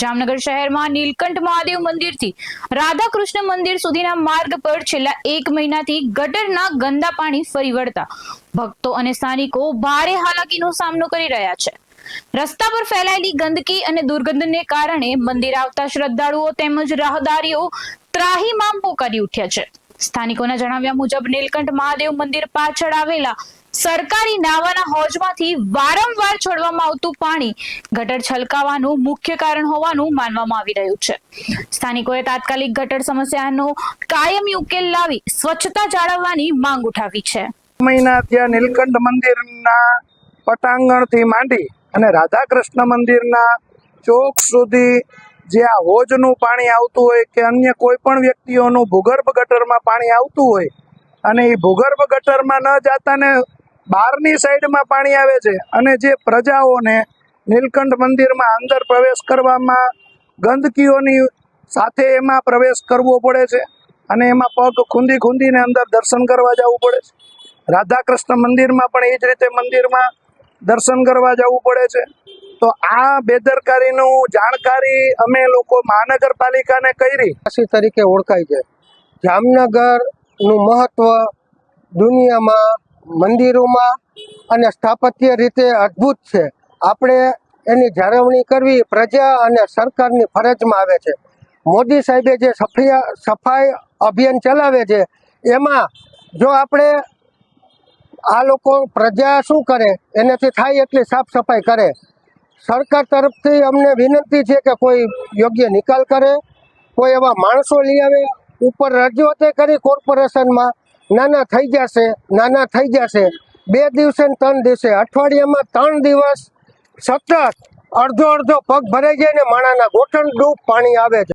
જામનગર શહેરમાં નીલકંઠ મહાદેવ મંદિરથી રાધાકૃષ્ણ મંદિર સુધીના માર્ગ પર છેલ્લા 1 મહિનાથી ગટરના ગંદા પાણી ફરી વળતા ભક્તો અને સ્થાનિકો ભારે હાલાકીનો સામનો કરી રહ્યા છે। રસ્તા પર ફેલાયેલી ગંદકી અને દુર્ગંધને કારણે મંદિર આવતા શ્રદ્ધાળુઓ તેમજ રાહદારીઓ ત્રાહિમામ પોકારી ઉઠ્યા છે। સ્થાનિકોના જણાવ્યા મુજબ નીલકંઠ મહાદેવ મંદિર પાછળ આવેલા સરકારી નાવાના હોજમાંથી વારંવાર છોડવામાં આવતું પાણી ગટર છલકાવાનું મુખ્ય કારણ હોવાનું માનવામાં આવી રહ્યું છે। સ્થાનિકોએ તાત્કાલિક ગટર સમસ્યાનો કાયમી ઉકેલ લાવી સ્વચ્છતા જાળવવાની માંગ ઉઠાવી છે। મહિના ત્યાં નીલકંઠ મંદિરના પટાંગણથી માંડી અને રાધાકૃષ્ણ મંદિરના ચોક સુધી જે આ હોજનું પાણી આવતું હોય કે અન્ય કોઈ પણ વ્યક્તિઓનું ભૂગર્ભ ગટરમાં પાણી આવતું હોય અને એ ભૂગર્ભ ગટરમાં ન જાતાને બહારની સાઈડમાં પાણી આવે છે અને જે પ્રજાઓને નીલકંઠ મંદિરમાં અંદર પ્રવેશ કરવામાં ગંદકીઓની સાથે એમાં પ્રવેશ કરવો પડે છે અને એમાં પગ ખૂંદીને અંદર દર્શન કરવા જવું પડે છે। રાધાકૃષ્ણ મંદિરમાં પણ એ જ રીતે મંદિરમાં દર્શન કરવા જવું પડે છે। તો આ બેદરકારીનું જાણકારી અમે લોકો મહાનગરપાલિકાને કરી તરીકે ઓળખાય છે। જામનગરનું મહત્વ દુનિયામાં મંદિરોમાં અને સ્થાપત્ય રીતે અદ્ભુત છે। આપણે એની જાળવણી કરવી પ્રજા અને સરકારની ફરજમાં આવે છે। મોદી સાહેબે જે સફાઈ અભિયાન ચલાવે છે એમાં જો આપણે આ લોકો પ્રજા શું કરે એનાથી થાય એટલી સાફ સફાઈ કરે। સરકાર તરફથી અમને વિનંતી છે કે કોઈ યોગ્ય નિકાલ કરે, કોઈ એવા માણસો લઈ આવે, ઉપર રજૂઆત કરી કોર્પોરેશનમાં નાના થઈ જશે 2 દિવસે ને 3 દિવસે અઠવાડિયામાં 3 દિવસ સતત અડધો પગ ભરાઈ જાય ને માણાના ગોઠણ ડૂબ પાણી આવે છે।